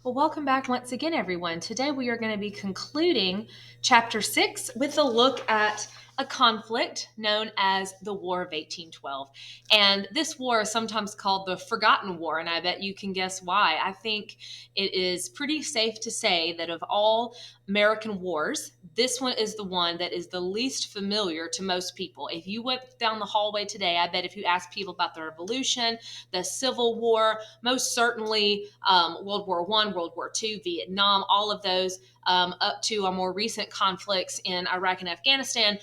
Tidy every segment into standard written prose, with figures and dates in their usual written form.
Well, welcome back once again, everyone. Today we are going to be concluding Chapter 6 with a look at a conflict known as the War of 1812. And this war is sometimes called the Forgotten War, and I bet you can guess why. I think it is pretty safe to say that of all American wars, this one is the one that is the least familiar to most people. If you went down the hallway today, I bet if you asked people about the Revolution, the Civil War, most certainly World War One, World War Two, Vietnam, all of those, up to our more recent conflicts in Iraq and Afghanistan.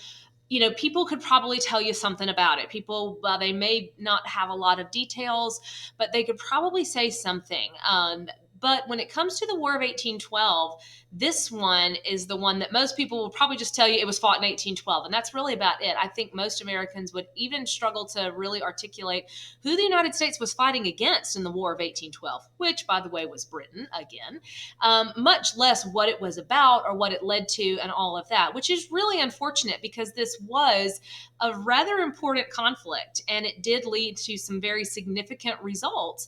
People could probably tell you something about it. People, they may not have a lot of details, but they could probably say something. But when it comes to the War of 1812, this one is the one that most people will probably just tell you it was fought in 1812. And that's really about it. I think most Americans would even struggle to really articulate who the United States was fighting against in the War of 1812, which, by the way, was Britain again, much less what it was about or what it led to and all of that, which is really unfortunate because this was a rather important conflict and it did lead to some very significant results.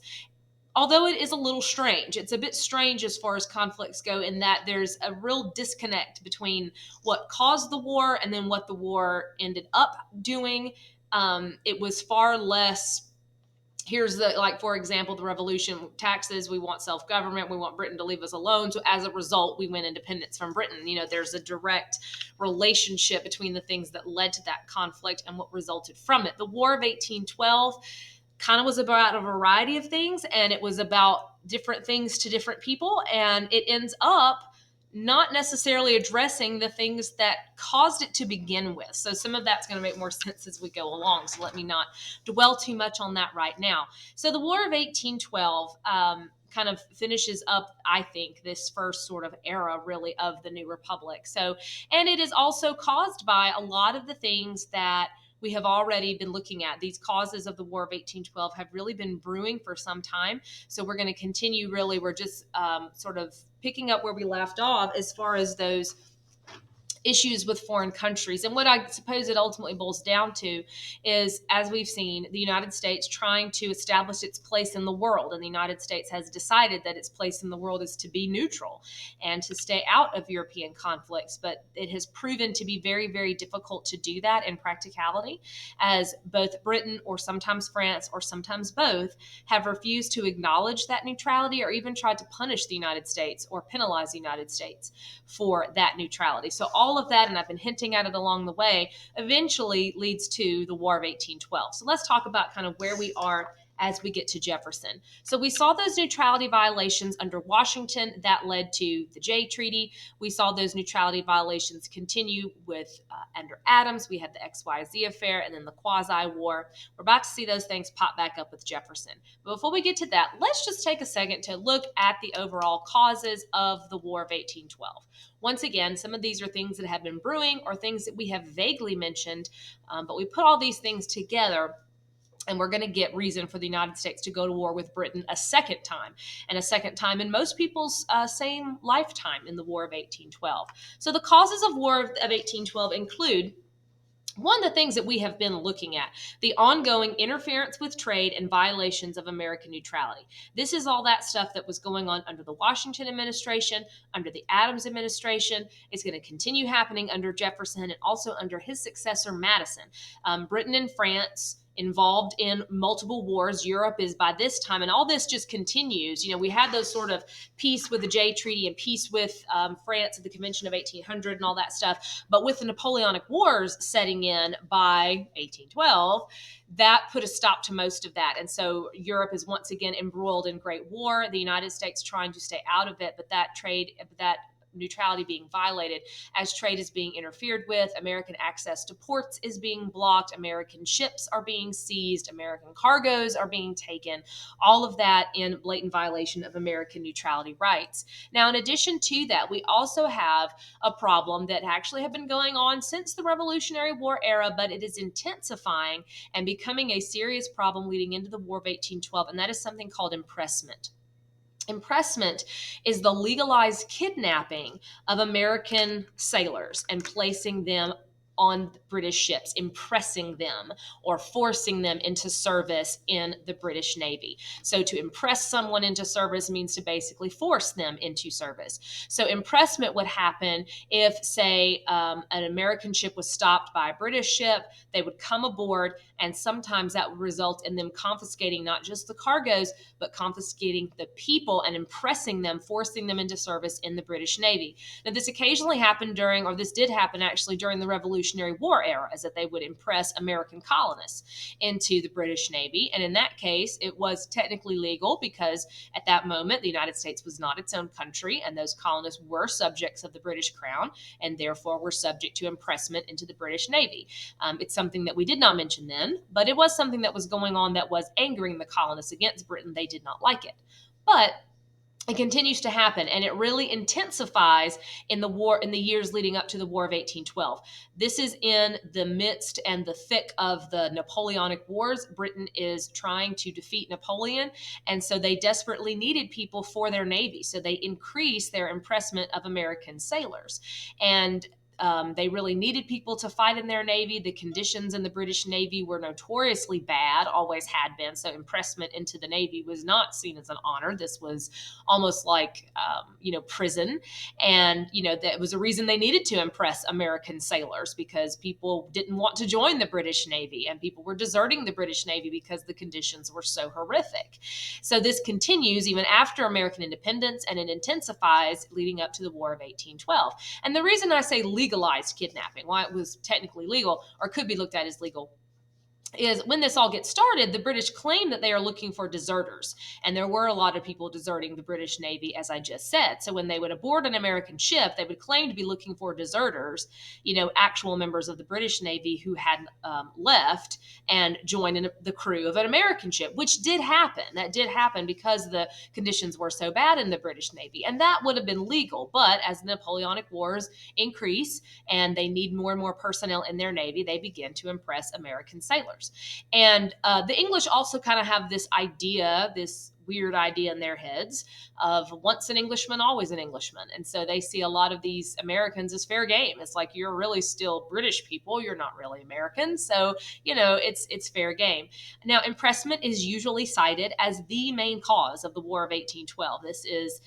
Although it is a little strange, it's a bit strange as far as conflicts go, in that there's a real disconnect between what caused the war and then what the war ended up doing. It was far less, here's the, like, for example, the revolution, taxes, we want self-government, we want Britain to leave us alone, so as a result we win independence from Britain. There's a direct relationship between the things that led to that conflict and what resulted from it. The War of 1812 kind of was about a variety of things, and it was about different things to different people, and it ends up not necessarily addressing the things that caused it to begin with. So some of that's going to make more sense as we go along. So let me not dwell too much on that right now. So the War of 1812 kind of finishes up, I think, this first sort of era really of the new republic. So, and it is also caused by a lot of the things that we have already been looking at. These causes of the War of 1812 have really been brewing for some time. So we're going to continue, really, we're just sort of picking up where we left off as far as those issues with foreign countries. And what I suppose it ultimately boils down to is, as we've seen, the United States trying to establish its place in the world. And the United States has decided that its place in the world is to be neutral and to stay out of European conflicts. But it has proven to be very, very difficult to do that in practicality, as both Britain, or sometimes France, or sometimes both, have refused to acknowledge that neutrality or even tried to punish the United States or penalize the United States for that neutrality. So all of that, and I've been hinting at it along the way, eventually leads to the War of 1812. So let's talk about kind of where we are as we get to Jefferson. So we saw those neutrality violations under Washington that led to the Jay Treaty. We saw those neutrality violations continue with under Adams. We had the XYZ affair and then the Quasi War. We're about to see those things pop back up with Jefferson. But before we get to that, let's just take a second to look at the overall causes of the War of 1812. Once again, some of these are things that have been brewing or things that we have vaguely mentioned, but we put all these things together and we're going to get reason for the United States to go to war with Britain a second time, and a second time in most people's same lifetime in the War of 1812. So the causes of War of 1812 include, one of the things that we have been looking at, the ongoing interference with trade and violations of American neutrality. This is all that stuff that was going on under the Washington administration, under the Adams administration. It's going to continue happening under Jefferson and also under his successor, Madison. Britain and France involved in multiple wars. Europe is by this time, and all this just continues. We had those sort of peace with the Jay Treaty and peace with France at the Convention of 1800 and all that stuff. But with the Napoleonic Wars setting in by 1812, that put a stop to most of that. And so Europe is once again embroiled in great war. The United States trying to stay out of it, but that neutrality being violated as trade is being interfered with. American access to ports is being blocked. American ships are being seized. American cargoes are being taken. All of that in blatant violation of American neutrality rights. Now, in addition to that, we also have a problem that actually have been going on since the Revolutionary War era, but it is intensifying and becoming a serious problem leading into the War of 1812, and that is something called impressment. Impressment is the legalized kidnapping of American sailors and placing them on British ships, impressing them or forcing them into service in the British Navy. So to impress someone into service means to basically force them into service. So impressment would happen if, say, an American ship was stopped by a British ship. They would come aboard, and sometimes that would result in them confiscating not just the cargoes, but confiscating the people and impressing them, forcing them into service in the British Navy. Now, this occasionally happened during, or this did happen actually during the Revolutionary War era, is that they would impress American colonists into the British Navy. And in that case, it was technically legal because at that moment, the United States was not its own country, and those colonists were subjects of the British Crown and therefore were subject to impressment into the British Navy. It's something that we did not mention then, but it was something that was going on that was angering the colonists against Britain. They did not like it. But it continues to happen, and it really intensifies in the years leading up to the War of 1812. This is in the midst and the thick of the Napoleonic Wars. Britain is trying to defeat Napoleon, and so they desperately needed people for their navy. So they increased their impressment of American sailors, and they really needed people to fight in their Navy. The conditions in the British Navy were notoriously bad, always had been. So impressment into the Navy was not seen as an honor. This was almost like, prison. And, that was a reason they needed to impress American sailors, because people didn't want to join the British Navy and people were deserting the British Navy because the conditions were so horrific. So this continues even after American independence, and it intensifies leading up to the War of 1812. And the reason I say legalized kidnapping, why it was technically legal or could be looked at as legal, is when this all gets started, the British claim that they are looking for deserters. And there were a lot of people deserting the British Navy, as I just said. So when they would board an American ship, they would claim to be looking for deserters, actual members of the British Navy who had left and joined in the crew of an American ship, which did happen. That did happen because the conditions were so bad in the British Navy. And that would have been legal. But as the Napoleonic Wars increase and they need more and more personnel in their Navy, they begin to impress American sailors. And the English also kind of have this idea, this weird idea in their heads of once an Englishman, always an Englishman. And so they see a lot of these Americans as fair game. It's like, you're really still British people. You're not really Americans. So, it's fair game. Now, impressment is usually cited as the main cause of the War of 1812. This is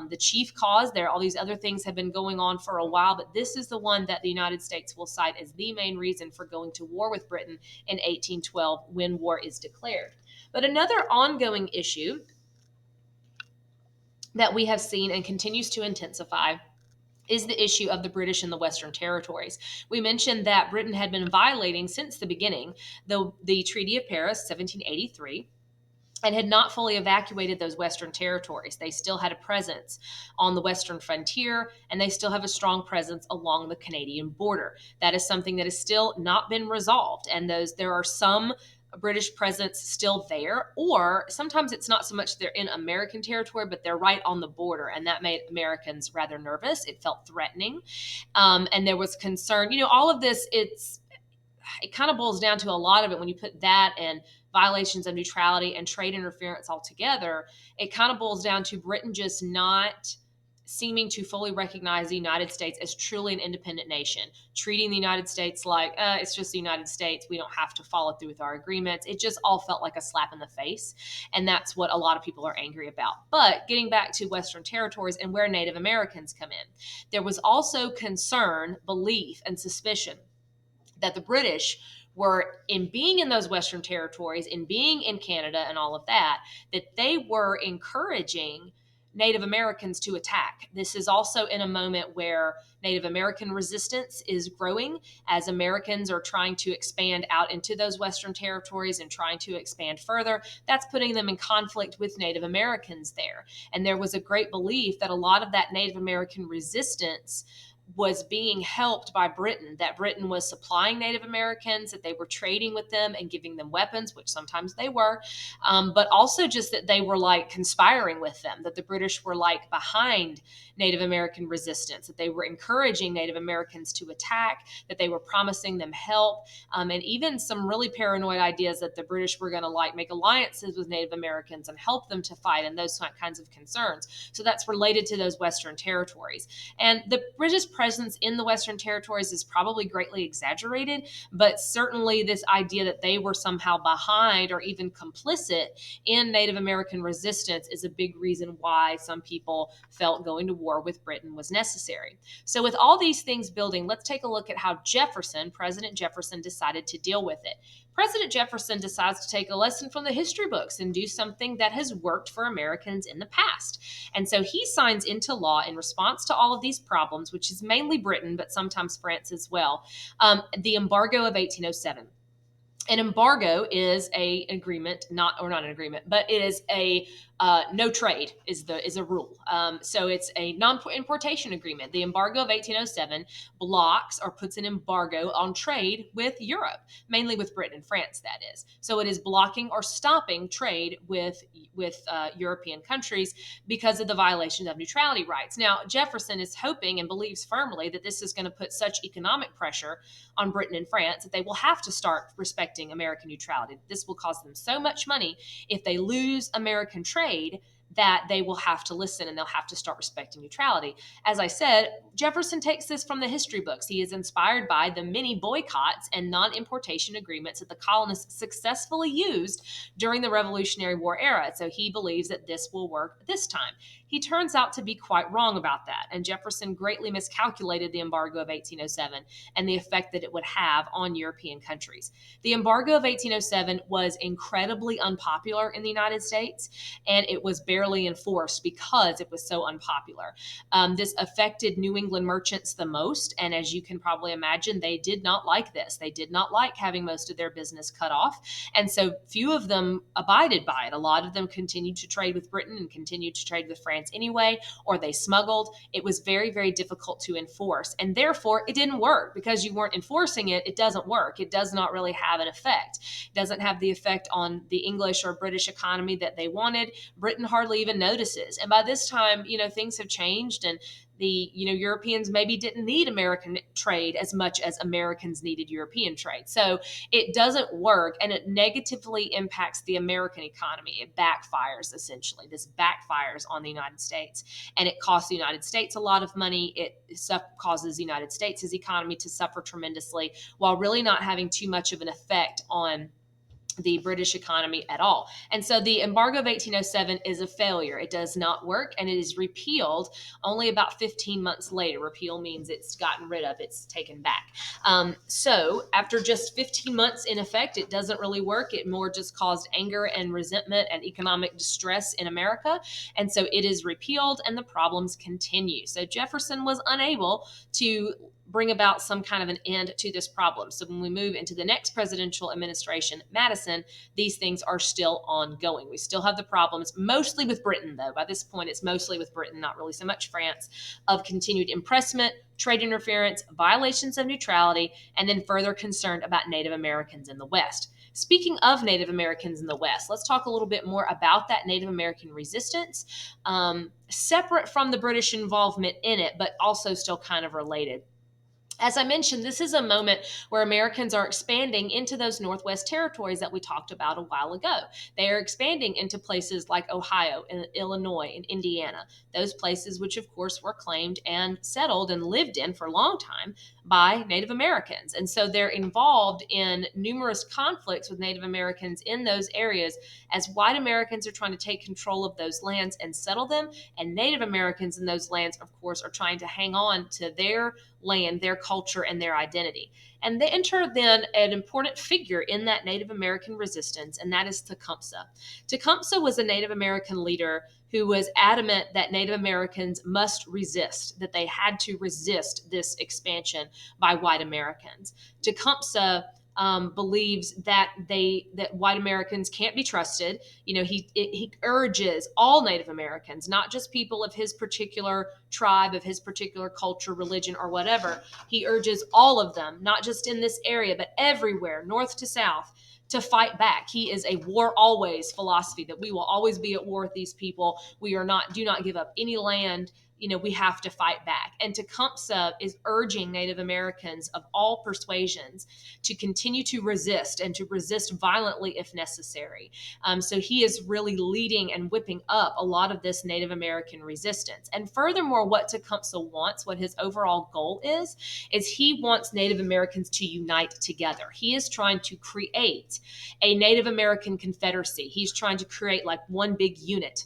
the chief cause. All these other things have been going on for a while, but this is the one that the United States will cite as the main reason for going to war with Britain in 1812 when war is declared. But another ongoing issue that we have seen and continues to intensify is the issue of the British in the Western Territories. We mentioned that Britain had been violating since the beginning the Treaty of Paris, 1783, and had not fully evacuated those Western territories. They still had a presence on the Western frontier, and they still have a strong presence along the Canadian border. That is something that has still not been resolved, and there are some British presence still there, or sometimes it's not so much they're in American territory, but they're right on the border, and that made Americans rather nervous. It felt threatening, and there was concern. All of this, it kind of boils down to a lot of it when you put that and violations of neutrality and trade interference all together. It kind of boils down to Britain just not seeming to fully recognize the United States as truly an independent nation, treating the United States like it's just the United States. We don't have to follow through with our agreements. It just all felt like a slap in the face. And that's what a lot of people are angry about. But getting back to Western territories and where Native Americans come in, there was also concern, belief, and suspicion that the British were, in being in those Western territories, in being in Canada and all of that they were encouraging Native Americans to attack. This is also in a moment where Native American resistance is growing as Americans are trying to expand out into those Western territories and trying to expand further. That's putting them in conflict with Native Americans there. And there was a great belief that a lot of that Native American resistance was being helped by Britain, that Britain was supplying Native Americans, that they were trading with them and giving them weapons, which sometimes they were, but also just that they were like conspiring with them, that the British were like behind Native American resistance, that they were encouraging Native Americans to attack, that they were promising them help, and even some really paranoid ideas that the British were going to like make alliances with Native Americans and help them to fight, and those kinds of concerns. So that's related to those Western territories. And the British presence in the Western territories is probably greatly exaggerated, but certainly this idea that they were somehow behind or even complicit in Native American resistance is a big reason why some people felt going to war with Britain was necessary. So, with all these things building, let's take a look at how President Jefferson, decided to deal with it. President Jefferson decides to take a lesson from the history books and do something that has worked for Americans in the past. And so he signs into law in response to all of these problems, which is mainly Britain, but sometimes France as well, the embargo of 1807. An embargo is a agreement, not an agreement, but it is a no trade is a rule. So it's a non-importation agreement. The embargo of 1807 blocks or puts an embargo on trade with Europe, mainly with Britain and France. That is, so it is blocking or stopping trade with European countries because of the violation of neutrality rights. Now Jefferson is hoping and believes firmly that this is going to put such economic pressure on Britain and France that they will have to start respecting American neutrality. This will cost them so much money if they lose American trade that they will have to listen and they'll have to start respecting neutrality. As I said, Jefferson takes this from the history books. He is inspired by the many boycotts and non-importation agreements that the colonists successfully used during the Revolutionary War era. So he believes that this will work this time. He turns out to be quite wrong about that, and Jefferson greatly miscalculated the embargo of 1807 and the effect that it would have on European countries. The embargo of 1807 was incredibly unpopular in the United States, and it was barely enforced because it was so unpopular. This affected New England merchants the most, and as you can probably imagine, they did not like this. They did not like having most of their business cut off, and so few of them abided by it. A lot of them continued to trade with Britain and continued to trade with France anyway, or they smuggled. It was very, very difficult to enforce, and therefore it didn't work. Because you weren't enforcing it, it doesn't work. It does not really have an effect. It doesn't have the effect on the English or British economy that they wanted. Britain hardly even notices. And by this time, things have changed, and the Europeans maybe didn't need American trade as much as Americans needed European trade. So it doesn't work, and it negatively impacts the American economy. It backfires, essentially. This backfires on the United States, and it costs the United States a lot of money. It causes the United States' economy to suffer tremendously, while really not having too much of an effect on the British economy at all. And so the embargo of 1807 is a failure. It does not work, and it is repealed only about 15 months later. Repeal means it's gotten rid of, it's taken back. So after just 15 months in effect, it doesn't really work. It more just caused anger and resentment and economic distress in America. And so it is repealed, and the problems continue. So Jefferson was unable to bring about some kind of an end to this problem. So when we move into the next presidential administration, Madison, these things are still ongoing. We still have the problems, mostly with Britain, though. By this point, it's mostly with Britain, not really so much France, of continued impressment, trade interference, violations of neutrality, and then further concern about Native Americans in the West. Speaking of Native Americans in the West, let's talk a little bit more about that Native American resistance, separate from the British involvement in it, but also still kind of related. As I mentioned, this is a moment where Americans are expanding into those Northwest territories that we talked about a while ago. They are expanding into places like Ohio and Illinois and Indiana, those places which, of course, were claimed and settled and lived in for a long time by Native Americans. And so they're involved in numerous conflicts with Native Americans in those areas as white Americans are trying to take control of those lands and settle them. And Native Americans in those lands, of course, are trying to hang on to their land, their culture, and their identity. And they enter then an important figure in that Native American resistance, and that is Tecumseh. Tecumseh was a Native American leader who was adamant that Native Americans must resist, that they had to resist this expansion by white Americans. Tecumseh believes that white Americans can't be trusted. He urges all Native Americans, not just people of his particular tribe, of his particular culture, religion, or whatever. He urges all of them, not just in this area, but everywhere, north to south, to fight back. He is a war always philosophy, that we will always be at war with these people. Do not give up any land we have to fight back. And Tecumseh is urging Native Americans of all persuasions to continue to resist and to resist violently if necessary. So he is really leading and whipping up a lot of this Native American resistance. And furthermore, what Tecumseh wants, what his overall goal is he wants Native Americans to unite together. He is trying to create a Native American confederacy. He's trying to create like one big unit,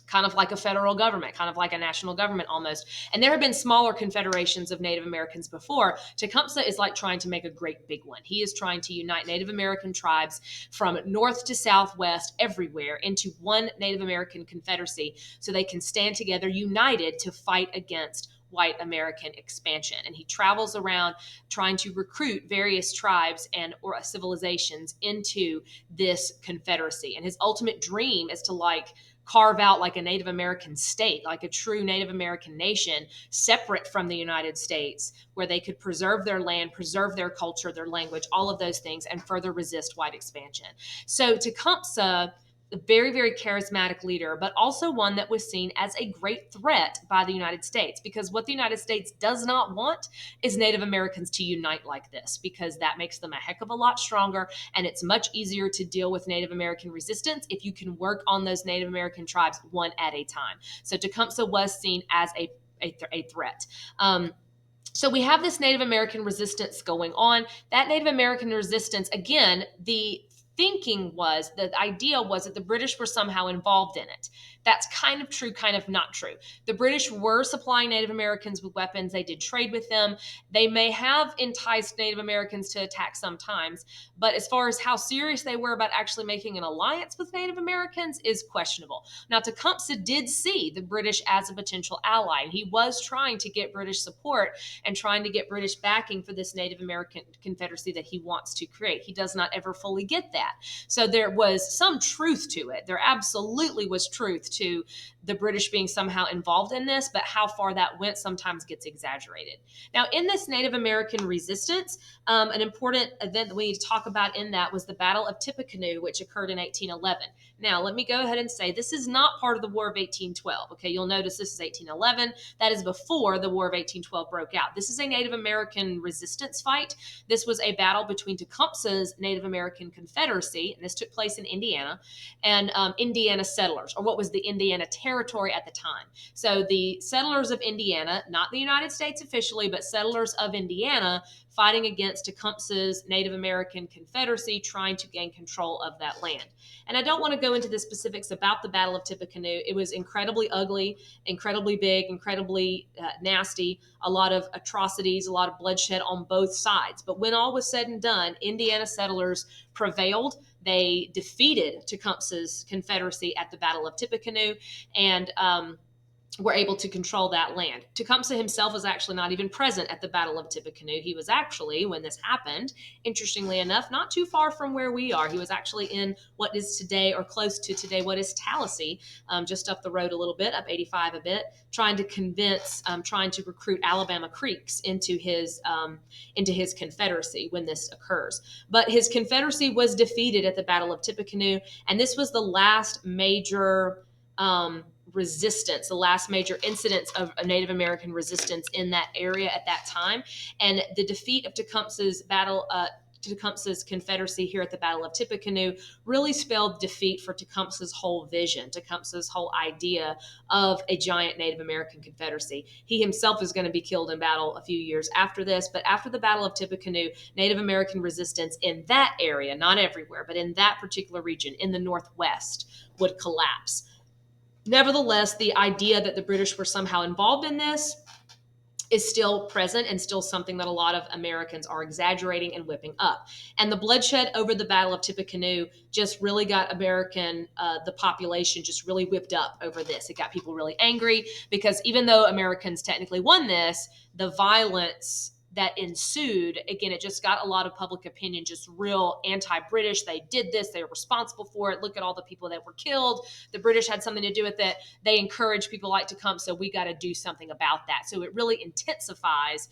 kind of like a federal government, kind of like a national government almost. And there have been smaller confederations of Native Americans before. Tecumseh is like trying to make a great big one. He is trying to unite Native American tribes from north to southwest, everywhere, into one Native American confederacy so they can stand together united to fight against white American expansion. And he travels around trying to recruit various tribes and or civilizations into this confederacy. And his ultimate dream is to carve out like a Native American state, like a true Native American nation separate from the United States, where they could preserve their land, preserve their culture, their language, all of those things, and further resist white expansion. So Tecumseh, a very, very charismatic leader, but also one that was seen as a great threat by the United States, because what the United States does not want is Native Americans to unite like this, because that makes them a heck of a lot stronger, and it's much easier to deal with Native American resistance if you can work on those Native American tribes one at a time. So Tecumseh was seen as a threat. So we have this Native American resistance going on. That Native American resistance, again, the idea was that the British were somehow involved in it. That's kind of true, kind of not true. The British were supplying Native Americans with weapons. They did trade with them. They may have enticed Native Americans to attack sometimes, but as far as how serious they were about actually making an alliance with Native Americans is questionable. Now, Tecumseh did see the British as a potential ally, and he was trying to get British support and trying to get British backing for this Native American confederacy that he wants to create. He does not ever fully get that. So there was some truth to it. There absolutely was truth to the British being somehow involved in this, but how far that went sometimes gets exaggerated. Now, in this Native American resistance, an important event that we need to talk about in that was the Battle of Tippecanoe, which occurred in 1811. Now, let me go ahead and say this is not part of the War of 1812. Okay, you'll notice this is 1811. That is before the War of 1812 broke out. This is a Native American resistance fight. This was a battle between Tecumseh's Native American Confederacy, and this took place in Indiana, and Indiana settlers, or what was the Indiana Territory at the time. So the settlers of Indiana, not the United States officially, but settlers of Indiana, fighting against Tecumseh's Native American Confederacy, trying to gain control of that land. And I don't want to go into the specifics about the Battle of Tippecanoe. It was incredibly ugly, incredibly big, incredibly nasty, a lot of atrocities, a lot of bloodshed on both sides. But when all was said and done, Indiana settlers prevailed. They defeated Tecumseh's Confederacy at the Battle of Tippecanoe, and were able to control that land. Tecumseh himself was actually not even present at the Battle of Tippecanoe. He was actually, when this happened, interestingly enough, not too far from where we are. He was actually in what is today, or close to today, what is Tallahassee, just up the road a little bit, up 85 a bit, trying to recruit Alabama Creeks into his Confederacy when this occurs. But his Confederacy was defeated at the Battle of Tippecanoe, and this was the last major resistance, the last major incidents of a Native American resistance in that area at that time. And the defeat of Tecumseh's Confederacy here at the Battle of Tippecanoe really spelled defeat for Tecumseh's whole vision, Tecumseh's whole idea of a giant Native American Confederacy. He himself is going to be killed in battle a few years after this, but after the Battle of Tippecanoe, Native American resistance in that area, not everywhere, but in that particular region in the Northwest, would collapse. Nevertheless, the idea that the British were somehow involved in this is still present and still something that a lot of Americans are exaggerating and whipping up. And the bloodshed over the Battle of Tippecanoe just really got the population just really whipped up over this. It got people really angry because even though Americans technically won this, the violence that ensued, again, it just got a lot of public opinion, just real anti-British. They did this. They were responsible for it. Look at all the people that were killed. The British had something to do with it. They encourage people like to come, so we got to do something about that. So it really intensifies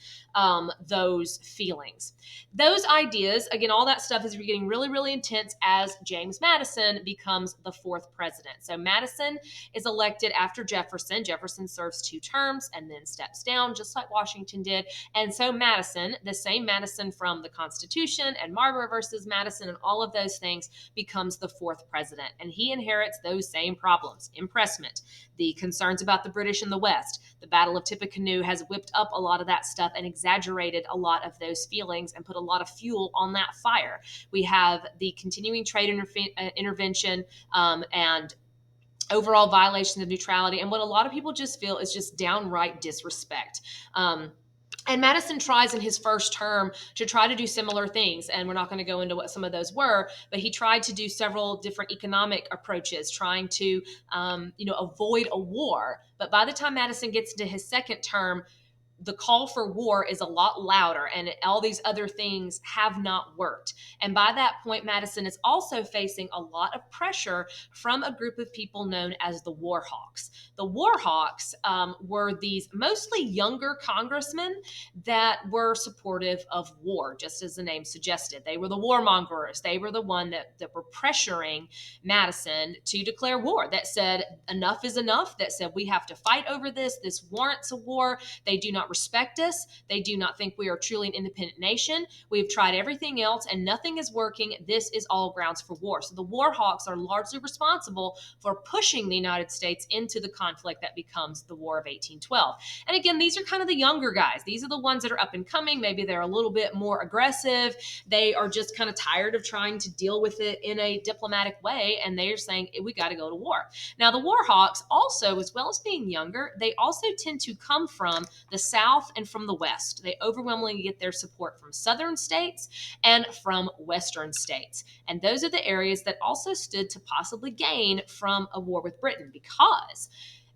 those feelings. Those ideas, again, all that stuff is getting really, really intense as James Madison becomes the fourth president. So Madison is elected after Jefferson. Jefferson serves 2 terms and then steps down, just like Washington did. And so Madison, the same Madison from the Constitution and Marbury versus Madison and all of those things, becomes the fourth president. And he inherits those same problems: impressment, the concerns about the British in the West. The Battle of Tippecanoe has whipped up a lot of that stuff and exaggerated a lot of those feelings and put a lot of fuel on that fire. We have the continuing trade intervention and overall violations of neutrality, and what a lot of people just feel is just downright disrespect. And Madison tries in his first term to try to do similar things. And we're not going to go into what some of those were, but he tried to do several different economic approaches, trying to, avoid a war. But by the time Madison gets into his second term, the call for war is a lot louder, and all these other things have not worked. And by that point, Madison is also facing a lot of pressure from a group of people known as the War Hawks. The War Hawks were these mostly younger congressmen that were supportive of war, just as the name suggested. They were the warmongers. They were the one that were pressuring Madison to declare war, that said enough is enough, that said we have to fight over this. This warrants a war. They do not respect us. They do not think we are truly an independent nation. We've tried everything else and nothing is working. This is all grounds for war. So the War Hawks are largely responsible for pushing the United States into the conflict that becomes the War of 1812. And again, these are kind of the younger guys. These are the ones that are up and coming. Maybe they're a little bit more aggressive. They are just kind of tired of trying to deal with it in a diplomatic way. And they're saying, we got to go to war. Now, the War Hawks also, as well as being younger, they also tend to come from the South and from the West. They overwhelmingly get their support from Southern states and from Western states. And those are the areas that also stood to possibly gain from a war with Britain, because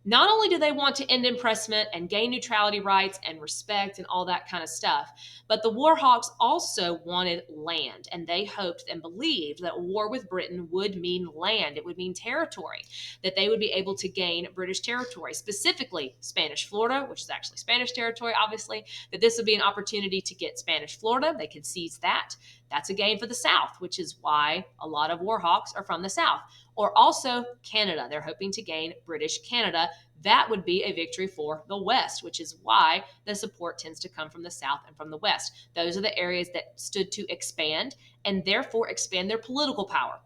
not only do they want to end impressment and gain neutrality rights and respect and all that kind of stuff, but the War Hawks also wanted land, and they hoped and believed that war with Britain would mean land. It would mean territory, that they would be able to gain British territory, specifically Spanish Florida, which is actually Spanish territory, obviously, that this would be an opportunity to get Spanish Florida. They could seize that. That's a gain for the South, which is why a lot of War Hawks are from the South. Or also Canada. They're hoping to gain British Canada. That would be a victory for the West, which is why the support tends to come from the South and from the West. Those are the areas that stood to expand and therefore expand their political power.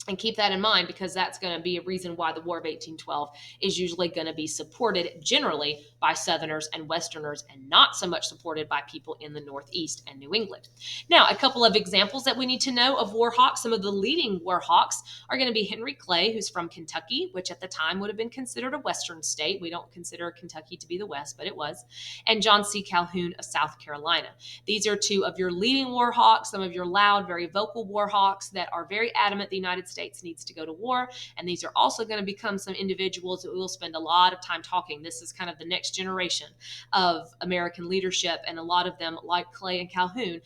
And keep that in mind, because that's going to be a reason why the War of 1812 is usually going to be supported generally by Southerners and Westerners, and not so much supported by people in the Northeast and New England. Now, a couple of examples that we need to know of War Hawks. Some of the leading War Hawks are going to be Henry Clay, who's from Kentucky, which at the time would have been considered a Western state. We don't consider Kentucky to be the West, but it was. And John C. Calhoun of South Carolina. These are two of your leading War Hawks, some of your loud, very vocal War Hawks that are very adamant the United States needs to go to war. And these are also going to become some individuals that we will spend a lot of time talking. This is kind of the next generation of American leadership, and a lot of them, like Clay and Calhoun,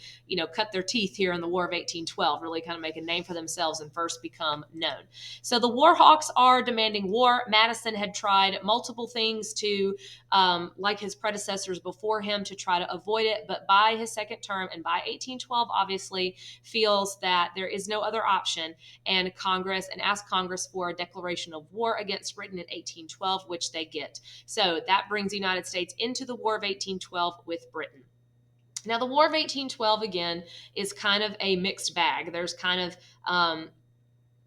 cut their teeth here in the War of 1812, really kind of make a name for themselves and first become known. So the War Hawks are demanding war. Madison had tried multiple things to, like his predecessors before him, to try to avoid it, but by his second term and by 1812, obviously feels that there is no other option, and ask Congress for a declaration of war against Britain in 1812, which they get. So that brings the United States into the War of 1812 with Britain. Now, the War of 1812, again, is kind of a mixed bag. There's kind of,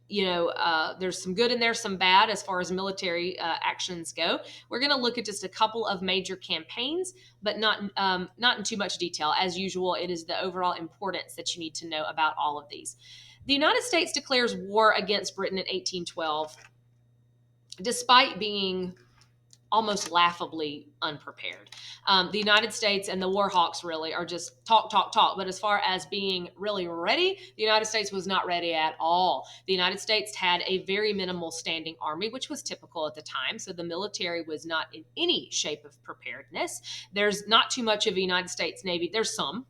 there's some good in there, some bad as far as military actions go. We're going to look at just a couple of major campaigns, but not in too much detail. As usual, it is the overall importance that you need to know about all of these. The United States declares war against Britain in 1812, despite being almost laughably unprepared. The United States and the war hawks really are just talk, talk, talk. But as far as being really ready, the United States was not ready at all. The United States had a very minimal standing army, which was typical at the time. So the military was not in any shape of preparedness. There's not too much of a United States Navy. There's some,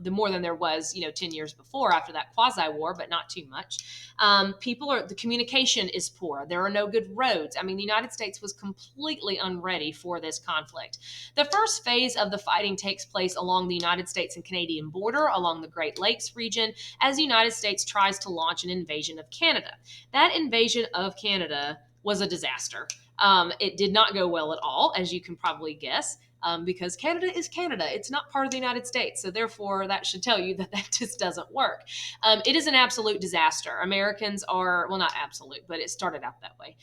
the more than there was, 10 years before after that quasi war, but not too much. The communication is poor. There are no good roads. I mean, the United States was completely unready for this conflict. The first phase of the fighting takes place along the United States and Canadian border, along the Great Lakes region, as the United States tries to launch an invasion of Canada. That invasion of Canada was a disaster. It did not go well at all, as you can probably guess. Because Canada is Canada. It's not part of the United States. So, therefore, that should tell you that that just doesn't work. It is an absolute disaster. Americans are, well, not absolute, but it started out that way.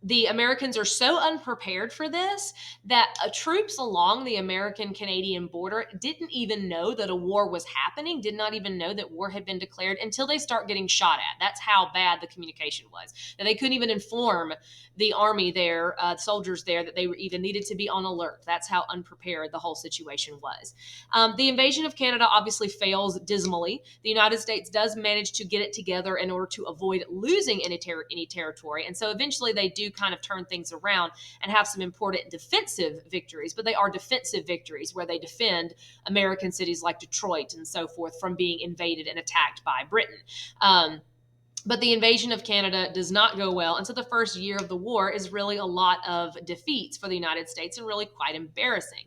The Americans are so unprepared for this that troops along the American Canadian border didn't even know that a war was happening, did not even know that war had been declared until they start getting shot at. That's how bad the communication was. That they couldn't even inform the army there, soldiers there, that they were even needed to be on alert. That's how unprepared the whole situation was. The invasion of Canada obviously fails dismally. The United States does manage to get it together in order to avoid losing any territory. And so eventually they do kind of turn things around and have some important defensive victories, but they are defensive victories where they defend American cities like Detroit and so forth from being invaded and attacked by Britain. But the invasion of Canada does not go well. And so the first year of the war is really a lot of defeats for the United States and really quite embarrassing.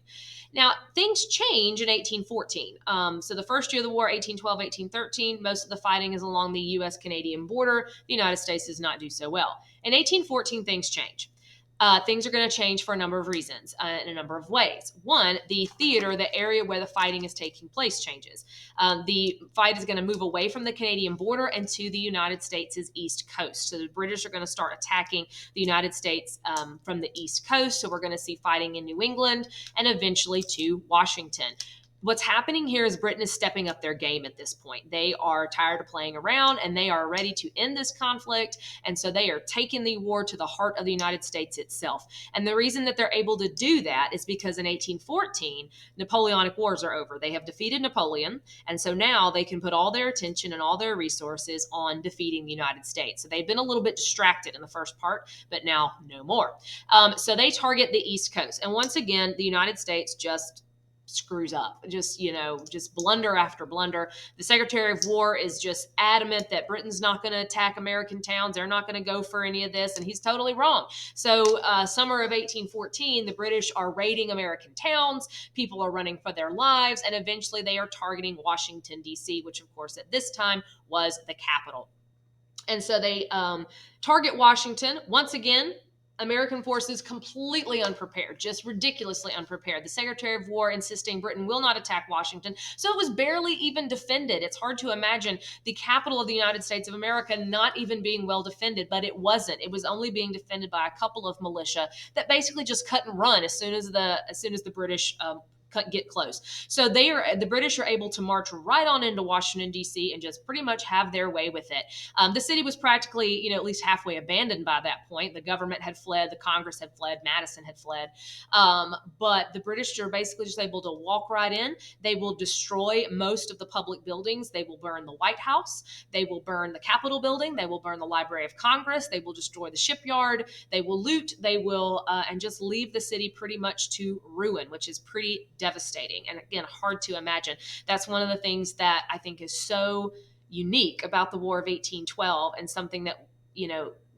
Now, things change in 1814. So the first year of the war, 1812, 1813, most of the fighting is along the U.S.-Canadian border. The United States does not do so well. In 1814, things change. Things are going to change for a number of reasons, in a number of ways. One, the theater, the area where the fighting is taking place, changes. The fight is going to move away from the Canadian border and to the United States' east coast. So the British are going to start attacking the United States from the east coast. So we're going to see fighting in New England and eventually to Washington. What's happening here is Britain is stepping up their game at this point. They are tired of playing around and they are ready to end this conflict. And so they are taking the war to the heart of the United States itself. And the reason that they're able to do that is because in 1814, Napoleonic Wars are over. They have defeated Napoleon. And so now they can put all their attention and all their resources on defeating the United States. So they've been a little bit distracted in the first part, but now no more. So they target the East Coast. And once again, the United States just screws up, just blunder after blunder. The Secretary of War is just adamant that Britain's not going to attack American towns. They're not going to go for any of this. And he's totally wrong. So summer of 1814, the British are raiding American towns. People are running for their lives. And eventually they are targeting Washington, D.C., which of course at this time was the capital. And so they target Washington. Once again, American forces completely unprepared, just ridiculously unprepared. The Secretary of War insisting Britain will not attack Washington. So it was barely even defended. It's hard to imagine the capital of the United States of America not even being well defended, but it wasn't. It was only being defended by a couple of militia that basically just cut and run as soon as the British get close. So the British are able to march right on into Washington, D.C. and just pretty much have their way with it. The city was practically, at least halfway abandoned by that point. The government had fled, the Congress had fled, Madison had fled. But the British are basically just able to walk right in. They will destroy most of the public buildings. They will burn the White House. They will burn the Capitol building. They will burn the Library of Congress. They will destroy the shipyard. They will loot. They will, and just leave the city pretty much to ruin, which is pretty devastating. And again, hard to imagine. That's one of the things that I think is so unique about the War of 1812 and something that,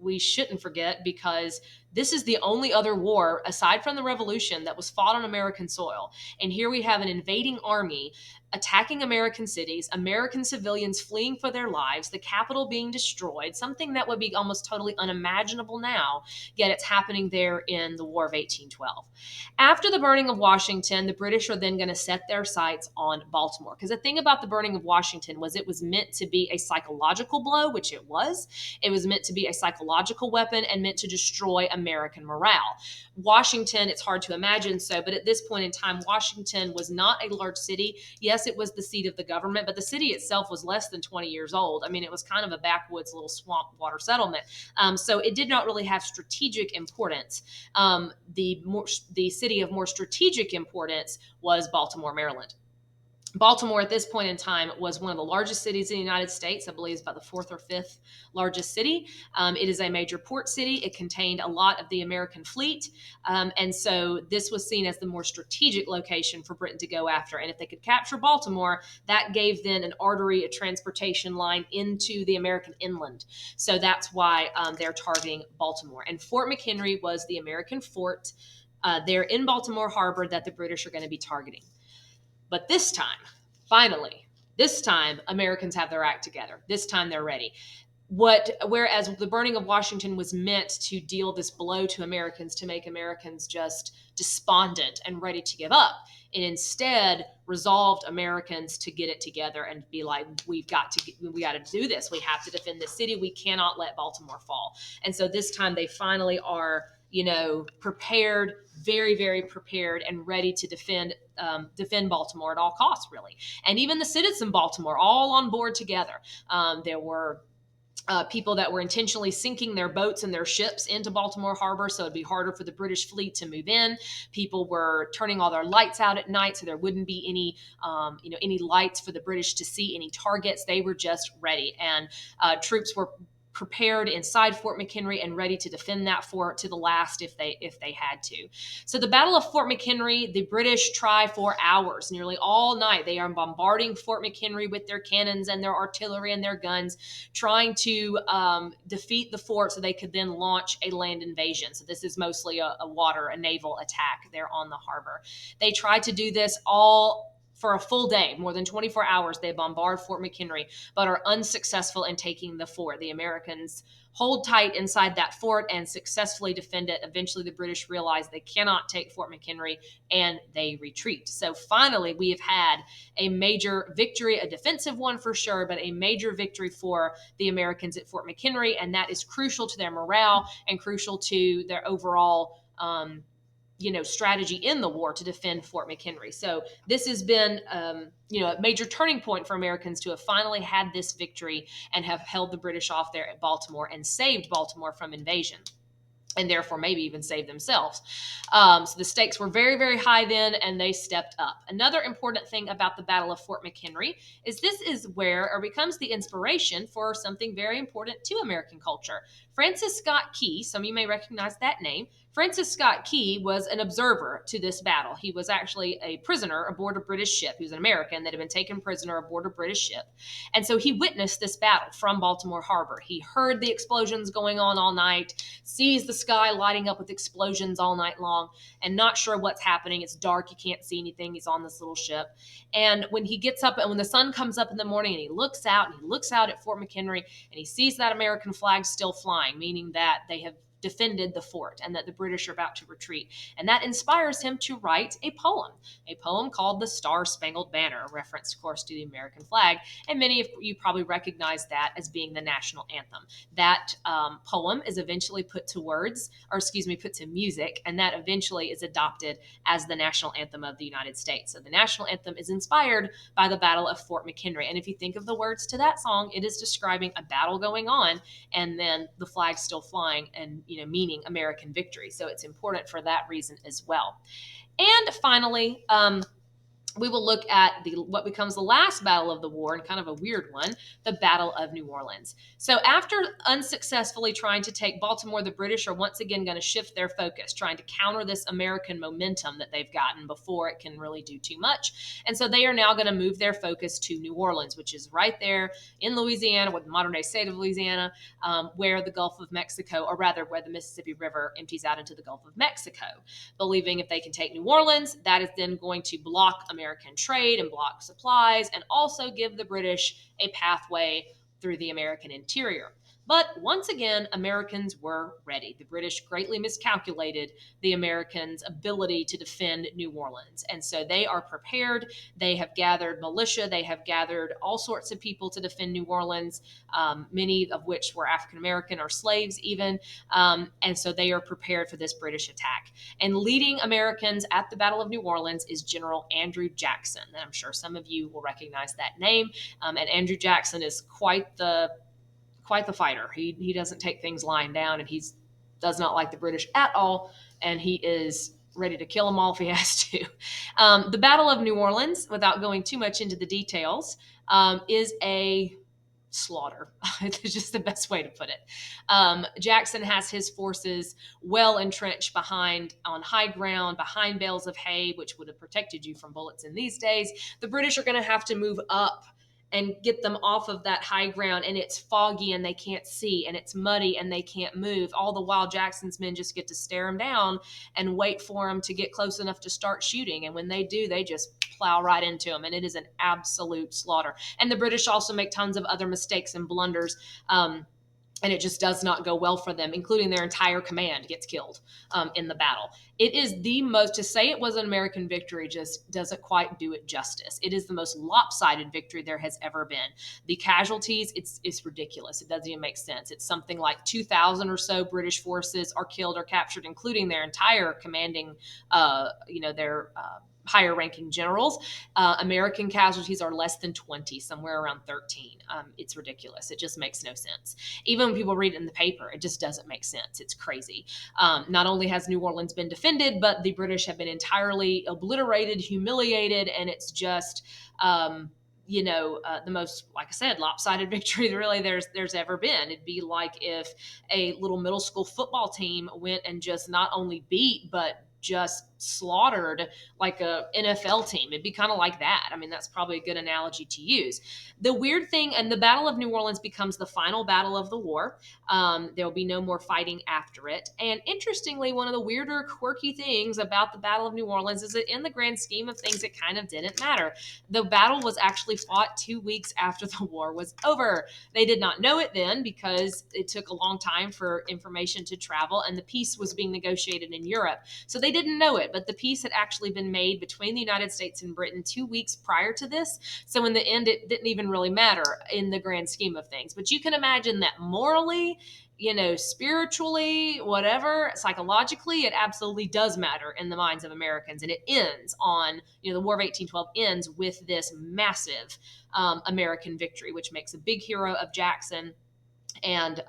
we shouldn't forget, because this is the only other war, aside from the Revolution, that was fought on American soil. And here we have an invading army attacking American cities, American civilians fleeing for their lives, the Capitol being destroyed, something that would be almost totally unimaginable now, yet it's happening there in the War of 1812. After the burning of Washington, the British are then going to set their sights on Baltimore. Because the thing about the burning of Washington was it was meant to be a psychological blow, which it was. It was meant to be a psychological weapon and meant to destroy American morale. Washington, it's hard to imagine so, but at this point in time, Washington was not a large city. Yes, it was the seat of the government, but the city itself was less than 20 years old. I mean, it was kind of a backwoods little swamp water settlement. So it did not really have strategic importance. The city of more strategic importance was Baltimore, Maryland. Baltimore at this point in time was one of the largest cities in the United States. I believe it's about the fourth or fifth largest city. It is a major port city. It contained a lot of the American fleet. And so this was seen as the more strategic location for Britain to go after. And if they could capture Baltimore, that gave then an artery, a transportation line into the American inland. So that's why they're targeting Baltimore. And Fort McHenry was the American fort there in Baltimore Harbor that the British are going to be targeting. But this time, finally, this time Americans have their act together. This time they're ready. Whereas the burning of Washington was meant to deal this blow to Americans, to make Americans just despondent and ready to give up, it instead resolved Americans to get it together and be like, we got to do this. We have to defend this city. We cannot let Baltimore fall. And so this time they finally are, prepared, very, very prepared and ready to defend Baltimore at all costs, really. And even the citizens of Baltimore all on board together. There were people that were intentionally sinking their boats and their ships into Baltimore Harbor, so it'd be harder for the British fleet to move in. People were turning all their lights out at night, so there wouldn't be any lights for the British to see any targets. They were just ready, and troops were prepared inside Fort McHenry and ready to defend that fort to the last if they had to. So the Battle of Fort McHenry, the British try for hours, nearly all night. They are bombarding Fort McHenry with their cannons and their artillery and their guns, trying to defeat the fort so they could then launch a land invasion. So this is mostly a naval attack there on the harbor. They try to do this all for a full day, more than 24 hours. They bombard Fort McHenry, but are unsuccessful in taking the fort. The Americans hold tight inside that fort and successfully defend it. Eventually, the British realize they cannot take Fort McHenry, and they retreat. So finally, we have had a major victory, a defensive one for sure, but a major victory for the Americans at Fort McHenry, and that is crucial to their morale and crucial to their overall strategy in the war to defend Fort McHenry. So this has been, a major turning point for Americans to have finally had this victory and have held the British off there at Baltimore and saved Baltimore from invasion, and therefore maybe even save themselves. So the stakes were very, very high then, and they stepped up. Another important thing about the Battle of Fort McHenry is this is where or becomes the inspiration for something very important to American culture. Francis Scott Key, some of you may recognize that name. Francis Scott Key was an observer to this battle. He was actually a prisoner aboard a British ship. He was an American that had been taken prisoner aboard a British ship. And so he witnessed this battle from Baltimore Harbor. He heard the explosions going on all night, sees the sky lighting up with explosions all night long, and not sure what's happening. It's dark. You can't see anything. He's on this little ship. And when he gets up and when the sun comes up in the morning and he looks out at Fort McHenry and he sees that American flag still flying, meaning that they have defended the fort and that the British are about to retreat. And that inspires him to write a poem called The Star-Spangled Banner, a reference, of course, to the American flag. And many of you probably recognize that as being the national anthem. That poem is eventually put to music, and that eventually is adopted as the national anthem of the United States. So the national anthem is inspired by the Battle of Fort McHenry. And if you think of the words to that song, it is describing a battle going on and then the flag still flying and meaning American victory. So it's important for that reason as well. And finally, we will look at what becomes the last battle of the war, and kind of a weird one, the Battle of New Orleans. So after unsuccessfully trying to take Baltimore, the British are once again going to shift their focus, trying to counter this American momentum that they've gotten before it can really do too much. And so they are now going to move their focus to New Orleans, which is right there in Louisiana, with the modern-day state of Louisiana, where the Gulf of Mexico, or rather where the Mississippi River empties out into the Gulf of Mexico, believing if they can take New Orleans, that is then going to block American trade and block supplies, and also give the British a pathway through the American interior. But once again, Americans were ready. The British greatly miscalculated the Americans' ability to defend New Orleans. And so they are prepared. They have gathered militia. They have gathered all sorts of people to defend New Orleans, many of which were African American or slaves, even. And so they are prepared for this British attack. And leading Americans at the Battle of New Orleans is General Andrew Jackson. And I'm sure some of you will recognize that name. And Andrew Jackson is quite the fighter. He doesn't take things lying down, and he does not like the British at all, and he is ready to kill them all if he has to. The Battle of New Orleans, without going too much into the details, is a slaughter. It's just the best way to put it. Jackson has his forces well entrenched on high ground, behind bales of hay, which would have protected you from bullets in these days. The British are going to have to move up and get them off of that high ground, and it's foggy and they can't see, and it's muddy and they can't move. All the while, Jackson's men just get to stare them down and wait for them to get close enough to start shooting. And when they do, they just plow right into them, and it is an absolute slaughter. And the British also make tons of other mistakes and blunders. And it just does not go well for them, including their entire command gets killed in the battle. It is the most, to say it was an American victory just doesn't quite do it justice. It is the most lopsided victory there has ever been. The casualties, it's ridiculous. It doesn't even make sense. It's something like 2,000 or so British forces are killed or captured, including their entire commanding, their higher ranking generals. American casualties are less than 20, somewhere around 13. It's ridiculous. It just makes no sense. Even when people read it in the paper, it just doesn't make sense. It's crazy. Not only has New Orleans been defended, but the British have been entirely obliterated, humiliated, and it's just the most, like I said, lopsided victory really there's ever been. It'd be like if a little middle school football team went and just not only beat, but just slaughtered like a NFL team. It'd be kind of like that. I mean, that's probably a good analogy to use. The weird thing, and the Battle of New Orleans becomes the final battle of the war. There'll be no more fighting after it. And interestingly, one of the weirder, quirky things about the Battle of New Orleans is that in the grand scheme of things, it kind of didn't matter. The battle was actually fought 2 weeks after the war was over. They did not know it then because it took a long time for information to travel, and the peace was being negotiated in Europe. So they didn't know it, but the peace had actually been made between the United States and Britain 2 weeks prior to this. So in the end, it didn't even really matter in the grand scheme of things. But you can imagine that morally, spiritually, whatever, psychologically, it absolutely does matter in the minds of Americans. And it ends on, the War of 1812 ends with this massive American victory, which makes a big hero of Jackson. And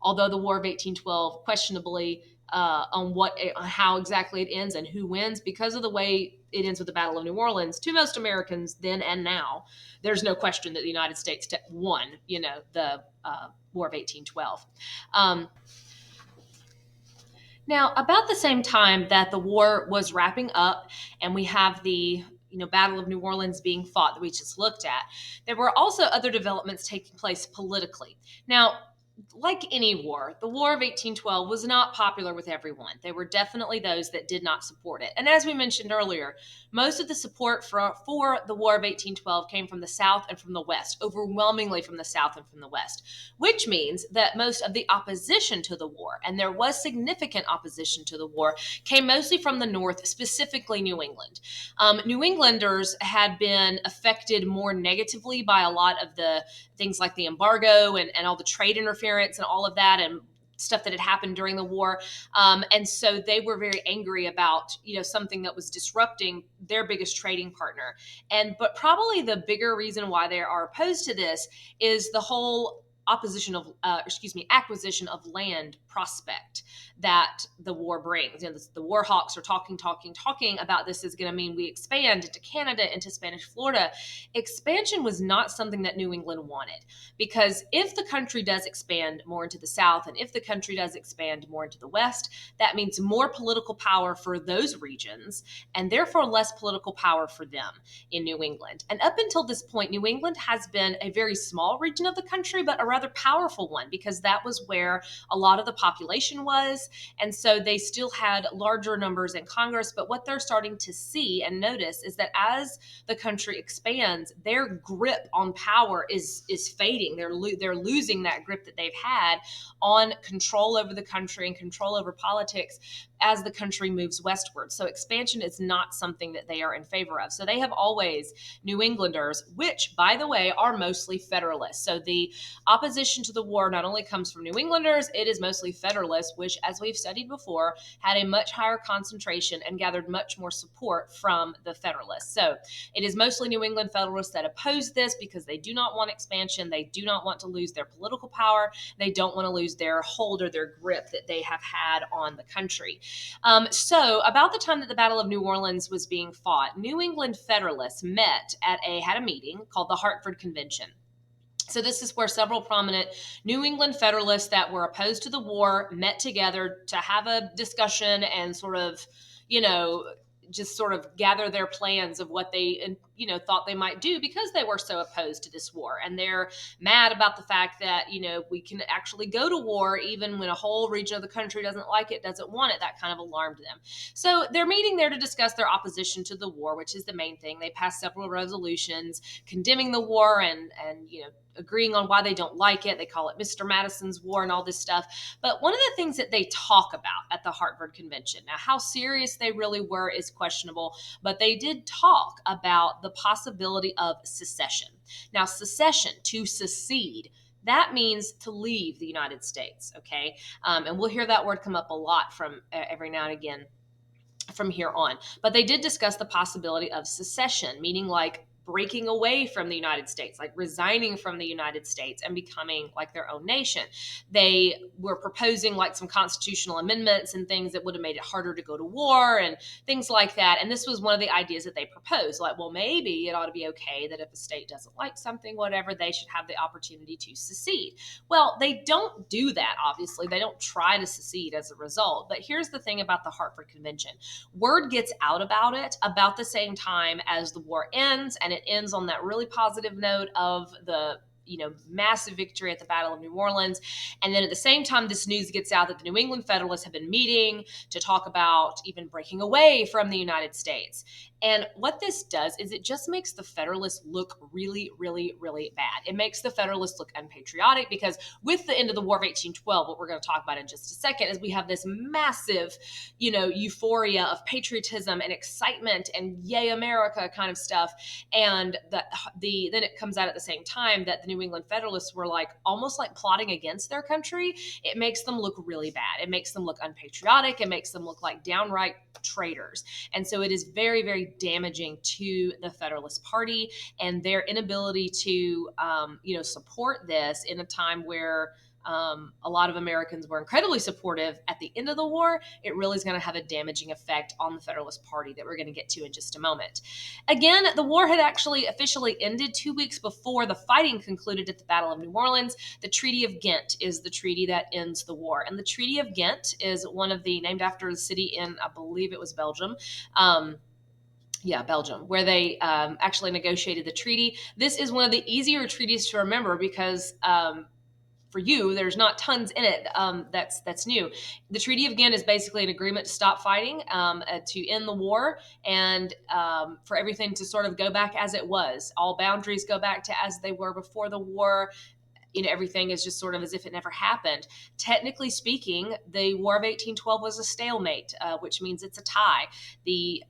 although the War of 1812 questionably on how exactly it ends and who wins, because of the way it ends with the Battle of New Orleans, to most Americans then and now, there's no question that the United States won, the War of 1812. Now, about the same time that the war was wrapping up and we have the Battle of New Orleans being fought that we just looked at, there were also other developments taking place politically. Now, like any war, the War of 1812 was not popular with everyone. There were definitely those that did not support it. And as we mentioned earlier, most of the support for the War of 1812 came from the South and from the West, overwhelmingly from the South and from the West, which means that most of the opposition to the war, and there was significant opposition to the war, came mostly from the North, specifically New England. New Englanders had been affected more negatively by a lot of the things like the embargo and all the trade interference and all of that and stuff that had happened during the war. And so they were very angry about, something that was disrupting their biggest trading partner. But probably the bigger reason why they are opposed to this is the whole acquisition of land prospect that the war brings. The war hawks are talking about this is going to mean we expand into Canada, into Spanish Florida. Expansion was not something that New England wanted, because if the country does expand more into the South and if the country does expand more into the West, that means more political power for those regions and therefore less political power for them in New England. And up until this point, New England has been a very small region of the country, but a rather powerful one because that was where a lot of the population was. And so they still had larger numbers in Congress. But what they're starting to see and notice is that as the country expands, their grip on power is fading. They're losing that grip that they've had on control over the country and control over politics as the country moves westward. So expansion is not something that they are in favor of. So they have always New Englanders, which, by the way, are mostly Federalists. So the opposition to the war not only comes from New Englanders, it is mostly Federalists, which, as we've studied before, had a much higher concentration and gathered much more support from the Federalists. So it is mostly New England Federalists that oppose this because they do not want expansion. They do not want to lose their political power. They don't want to lose their hold or their grip that they have had on the country. So about the time that the Battle of New Orleans was being fought, New England Federalists had a meeting called the Hartford Convention. So this is where several prominent New England Federalists that were opposed to the war met together to have a discussion and sort of, just sort of gather their plans of what they, thought they might do because they were so opposed to this war. And they're mad about the fact that, we can actually go to war even when a whole region of the country doesn't like it, doesn't want it. That kind of alarmed them. So they're meeting there to discuss their opposition to the war, which is the main thing. They passed several resolutions condemning the war and agreeing on why they don't like it. They call it Mr. Madison's War and all this stuff. But one of the things that they talk about at the Hartford Convention, now how serious they really were is questionable, but they did talk about the possibility of secession. Now, secession, to secede, that means to leave the United States, okay? And we'll hear that word come up a lot from every now and again from here on. But they did discuss the possibility of secession, meaning like breaking away from the United States, like resigning from the United States and becoming like their own nation. They were proposing like some constitutional amendments and things that would have made it harder to go to war and things like that. And this was one of the ideas that they proposed, like, well, maybe it ought to be okay that if a state doesn't like something, whatever, they should have the opportunity to secede. Well, they don't do that, obviously. They don't try to secede as a result. But here's the thing about the Hartford Convention. Word gets out about it about the same time as the war ends, and it ends on that really positive note of the massive victory at the Battle of New Orleans. And then at the same time, this news gets out that the New England Federalists have been meeting to talk about even breaking away from the United States. And what this does is it just makes the Federalists look really, really, really bad. It makes the Federalists look unpatriotic because with the end of the War of 1812, what we're going to talk about in just a second is we have this massive, euphoria of patriotism and excitement and yay America kind of stuff. And then it comes out at the same time that the New England Federalists were like almost like plotting against their country. It makes them look really bad. It makes them look unpatriotic. It makes them look like downright traitors. And so it is very, very damaging to the Federalist Party and their inability to, support this in a time where a lot of Americans were incredibly supportive at the end of the war. It really is going to have a damaging effect on the Federalist Party that we're going to get to in just a moment. Again, the war had actually officially ended 2 weeks before the fighting concluded at the Battle of New Orleans. The Treaty of Ghent is the treaty that ends the war. And the Treaty of Ghent is named after the city in, I believe it was Belgium. Belgium, where they actually negotiated the treaty. This is one of the easier treaties to remember because for you, there's not tons in it that's new. The Treaty of Ghent is basically an agreement to stop fighting, to end the war, and for everything to sort of go back as it was. All boundaries go back to as they were before the war. Everything is just sort of as if it never happened. Technically speaking, the War of 1812 was a stalemate, which means it's a tie. The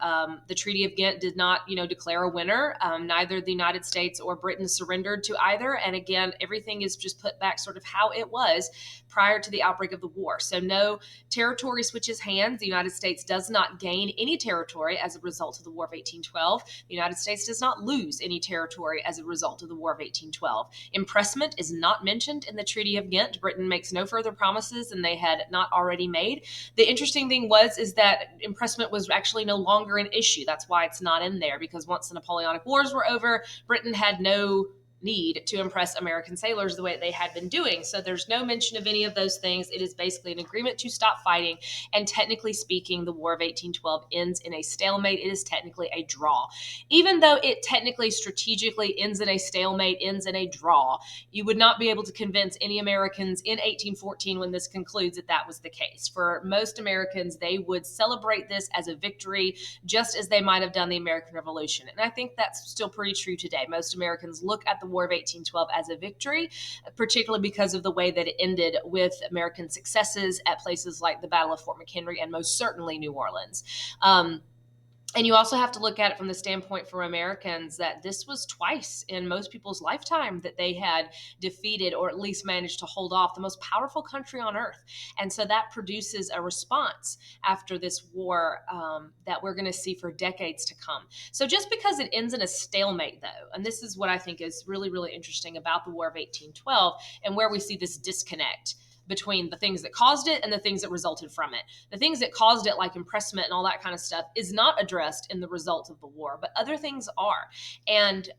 Treaty of Ghent did not, declare a winner. Neither the United States or Britain surrendered to either. And again, everything is just put back sort of how it was prior to the outbreak of the war. So no territory switches hands. The United States does not gain any territory as a result of the War of 1812. The United States does not lose any territory as a result of the War of 1812. Impressment is not mentioned in the Treaty of Ghent. Britain makes no further promises than they had not already made. The interesting thing is that impressment was actually no longer an issue. That's why it's not in there, because once the Napoleonic Wars were over, Britain had no need to impress American sailors the way they had been doing. So there's no mention of any of those things. It is basically an agreement to stop fighting. And technically speaking, the War of 1812 ends in a stalemate. It is technically a draw. Even though it technically strategically ends in a stalemate, ends in a draw, you would not be able to convince any Americans in 1814 when this concludes that that was the case. For most Americans, they would celebrate this as a victory, just as they might have done the American Revolution. And I think that's still pretty true today. Most Americans look at the War of 1812 as a victory, particularly because of the way that it ended with American successes at places like the Battle of Fort McHenry and most certainly New Orleans. And you also have to look at it from the standpoint for Americans that this was twice in most people's lifetime that they had defeated or at least managed to hold off the most powerful country on earth. And so that produces a response after this war that we're going to see for decades to come. So just because it ends in a stalemate, though, and this is what I think is really, really interesting about the War of 1812 and where we see this disconnect between the things that caused it and the things that resulted from it. The things that caused it, like impressment and all that kind of stuff, is not addressed in the results of the war, but other things are. And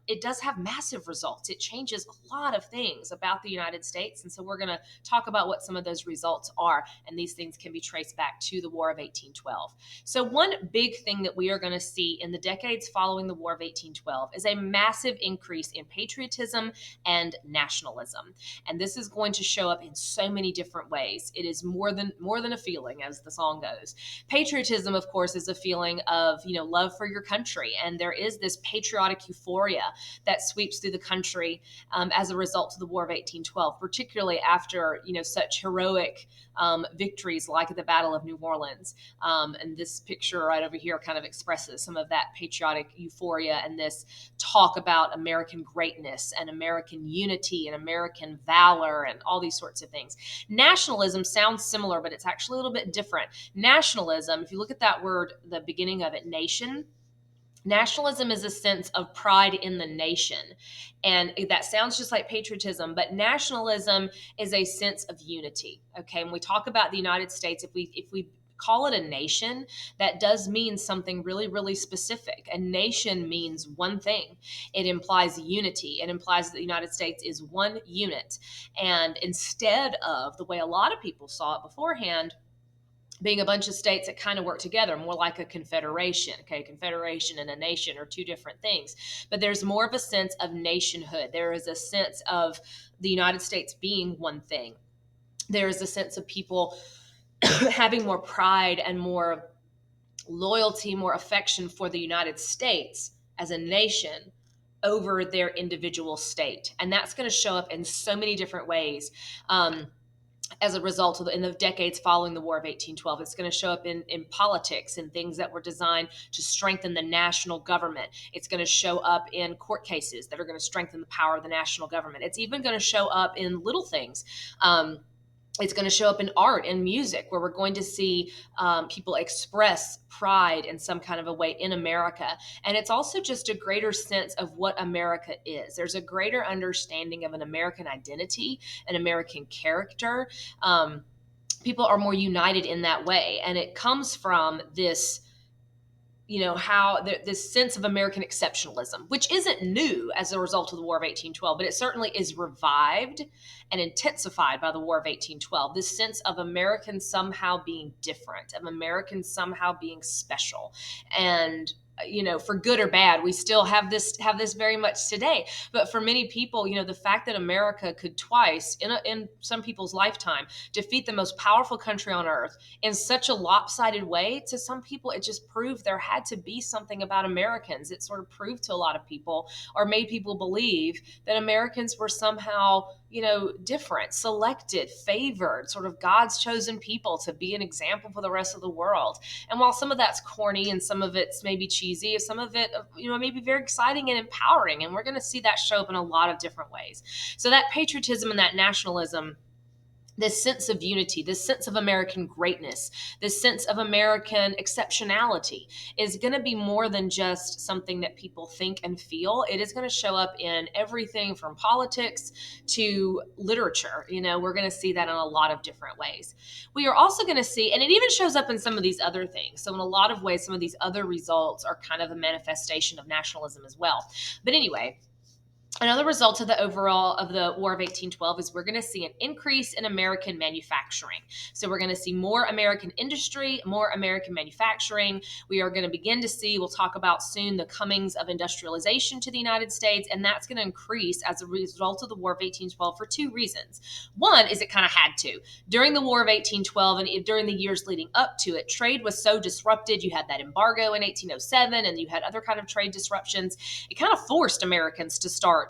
it does have massive results. It changes a lot of things about the United States. And so we're going to talk about what some of those results are. And these things can be traced back to the War of 1812. So one big thing that we are going to see in the decades following the War of 1812 is a massive increase in patriotism and nationalism. And this is going to show up in so many different ways. It is more than a feeling, as the song goes. Patriotism, of course, is a feeling of, love for your country. And there is this patriotic euphoria that sweeps through the country as a result of the War of 1812, particularly after, such heroic victories like the Battle of New Orleans. And this picture right over here kind of expresses some of that patriotic euphoria and this talk about American greatness and American unity and American valor and all these sorts of things. Nationalism sounds similar, but it's actually a little bit different. Nationalism, if you look at that word, the beginning of it, nation, nationalism is a sense of pride in the nation. And that sounds just like patriotism, but nationalism is a sense of unity. Okay. When we talk about the United States, if we call it a nation, that does mean something really, really specific. A nation means one thing. It implies unity. It implies that the United States is one unit. And instead of the way a lot of people saw it beforehand, being a bunch of states that kind of work together, more like a confederation. Okay, confederation and a nation are two different things. But there's more of a sense of nationhood. There is a sense of the United States being one thing. There is a sense of people having more pride and more loyalty, more affection for the United States as a nation over their individual state. And that's going to show up in so many different ways. As a result of in the decades following the War of 1812. It's going to show up in politics and things that were designed to strengthen the national government. It's going to show up in court cases that are going to strengthen the power of the national government. It's even going to show up in little things. It's going to show up in art and music, where we're going to see people express pride in some kind of a way in America. And it's also just a greater sense of what America is. There's a greater understanding of an American identity, an American character. People are more united in that way. And it comes from this this sense of American exceptionalism, which isn't new as a result of the War of 1812, but it certainly is revived and intensified by the War of 1812. This sense of Americans somehow being different, of Americans somehow being special. And for good or bad, we still have this very much today. But for many people, the fact that America could twice in some people's lifetime defeat the most powerful country on earth in such a lopsided way, to some people, it just proved there had to be something about Americans. It sort of proved to a lot of people, or made people believe, that Americans were somehow, different, selected, favored, sort of God's chosen people to be an example for the rest of the world. And while some of that's corny and some of it's maybe cheesy, some of it, may be very exciting and empowering. And we're going to see that show up in a lot of different ways. So that patriotism and that nationalism, this sense of unity, this sense of American greatness, this sense of American exceptionality is going to be more than just something that people think and feel. It is going to show up in everything from politics to literature. We're going to see that in a lot of different ways. We are also going to see, and it even shows up in some of these other things. So in a lot of ways, some of these other results are kind of a manifestation of nationalism as well. But anyway, Another result of the overall of the War of 1812 is we're going to see an increase in American manufacturing. So we're going to see more American industry, more American manufacturing. We are going to begin to see, we'll talk about soon, the comings of industrialization to the United States, and that's going to increase as a result of the War of 1812 for two reasons. One is it kind of had to. During the War of 1812 and during the years leading up to it, trade was so disrupted. You had that embargo in 1807, and you had other kind of trade disruptions. It kind of forced Americans to start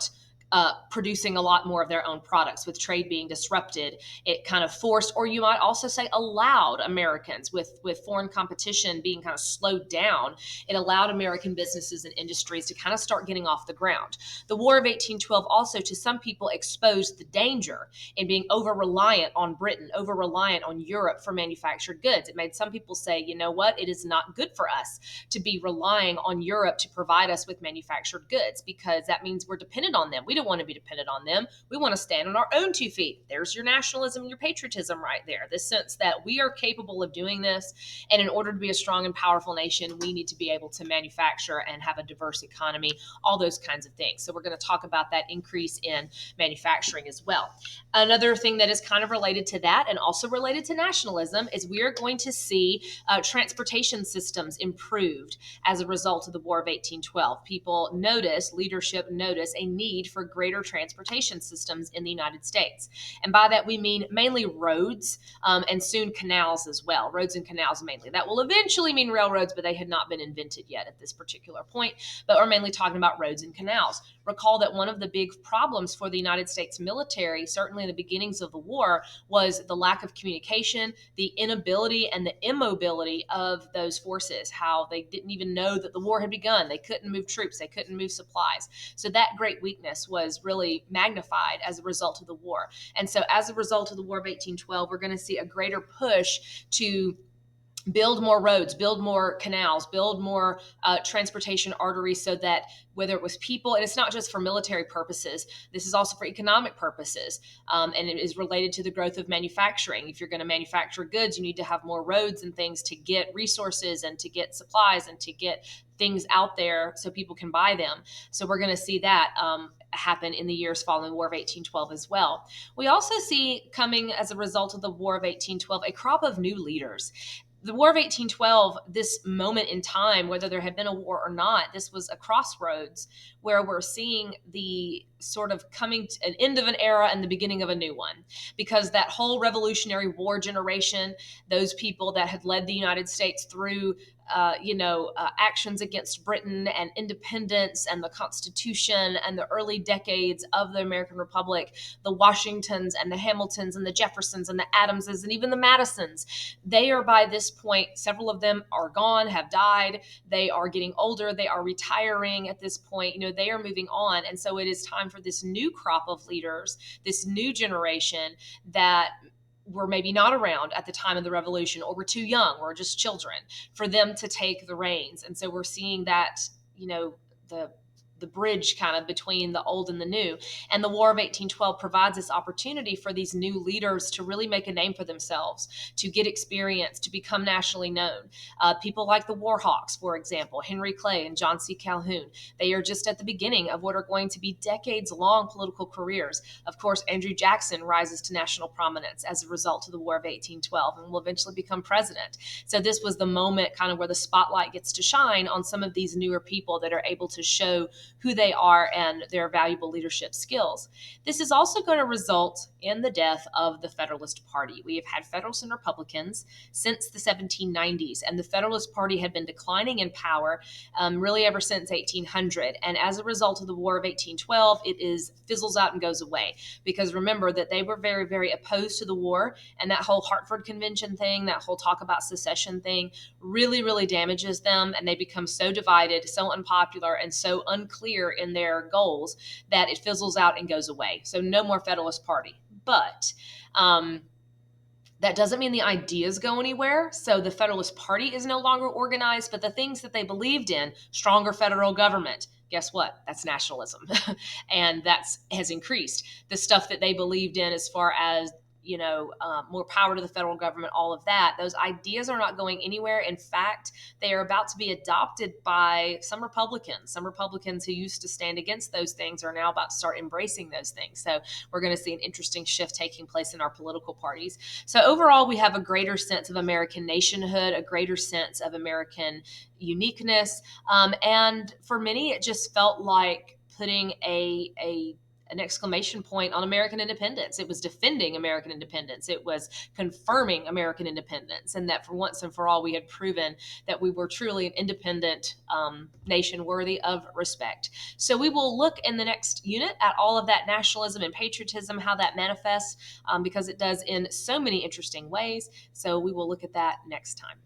producing a lot more of their own products. With trade being disrupted, it kind of forced, or you might also say allowed, Americans, with foreign competition being kind of slowed down, it allowed American businesses and industries to kind of start getting off the ground. The War of 1812 also, to some people, exposed the danger in being over reliant on Britain, over reliant on Europe for manufactured goods. It made some people say, you know what, it is not good for us to be relying on Europe to provide us with manufactured goods, because that means we're dependent on them. We don't want to be dependent on them. We want to stand on our own 2 feet. There's your nationalism and your patriotism right there. The sense that we are capable of doing this, and in order to be a strong and powerful nation, we need to be able to manufacture and have a diverse economy, all those kinds of things. So we're going to talk about that increase in manufacturing as well. Another thing that is kind of related to that and also related to nationalism is we are going to see transportation systems improved as a result of the War of 1812. People notice, leadership notice, a need for greater transportation systems in the United States. And by that, we mean mainly roads and soon canals as well. Roads and canals mainly. That will eventually mean railroads, but they had not been invented yet at this particular point. But we're mainly talking about roads and canals. Recall that one of the big problems for the United States military, certainly in the beginnings of the war, was the lack of communication, the inability and the immobility of those forces, how they didn't even know that the war had begun. They couldn't move troops, they couldn't move supplies. So that great weakness was really magnified as a result of the war. And so as a result of the War of 1812, we're going to see a greater push to build more roads, build more canals, build more transportation arteries, so that whether it was people, and it's not just for military purposes, this is also for economic purposes, and it is related to the growth of manufacturing. If you're going to manufacture goods, you need to have more roads and things to get resources and to get supplies and to get things out there so people can buy them. So we're going to see that happen in the years following the War of 1812 as well. We also see, coming as a result of the War of 1812, a crop of new leaders. The War of 1812, this moment in time, whether there had been a war or not, this was a crossroads where we're seeing the sort of coming to an end of an era and the beginning of a new one. Because that whole Revolutionary War generation, those people that had led the United States through actions against Britain and independence and the Constitution and the early decades of the American Republic, the Washingtons and the Hamiltons and the Jeffersons and the Adamses and even the Madisons, they are, by this point, several of them are gone, have died. They are getting older. They are retiring at this point. They are moving on. And so it is time for this new crop of leaders, this new generation that were maybe not around at the time of the revolution, or were too young, or just children, for them to take the reins. And so we're seeing that, the bridge kind of between the old and the new. And the War of 1812 provides this opportunity for these new leaders to really make a name for themselves, to get experience, to become nationally known. People like the War Hawks, for example, Henry Clay and John C. Calhoun, they are just at the beginning of what are going to be decades-long political careers. Of course, Andrew Jackson rises to national prominence as a result of the War of 1812 and will eventually become president. So this was the moment kind of where the spotlight gets to shine on some of these newer people that are able to show who they are and their valuable leadership skills. This is also going to result in the death of the Federalist Party. We have had Federalists and Republicans since the 1790s, and the Federalist Party had been declining in power really ever since 1800. And as a result of the War of 1812, it fizzles out and goes away. Because remember that they were very, very opposed to the war, and that whole Hartford Convention thing, that whole talk about secession thing, really, really damages them, and they become so divided, so unpopular, and so unclear in their goals that it fizzles out and goes away. So no more Federalist Party. But that doesn't mean the ideas go anywhere. So the Federalist Party is no longer organized, but the things that they believed in, stronger federal government, guess what? That's nationalism. And has increased. The stuff that they believed in as far as more power to the federal government, all of that. Those ideas are not going anywhere. In fact, they are about to be adopted by some Republicans. Some Republicans who used to stand against those things are now about to start embracing those things. So we're going to see an interesting shift taking place in our political parties. So overall, we have a greater sense of American nationhood, a greater sense of American uniqueness. And for many, it just felt like putting an exclamation point on American independence. It was defending American independence. It was confirming American independence, and that for once and for all, we had proven that we were truly an independent nation worthy of respect. So we will look in the next unit at all of that nationalism and patriotism, how that manifests, because it does in so many interesting ways. So we will look at that next time.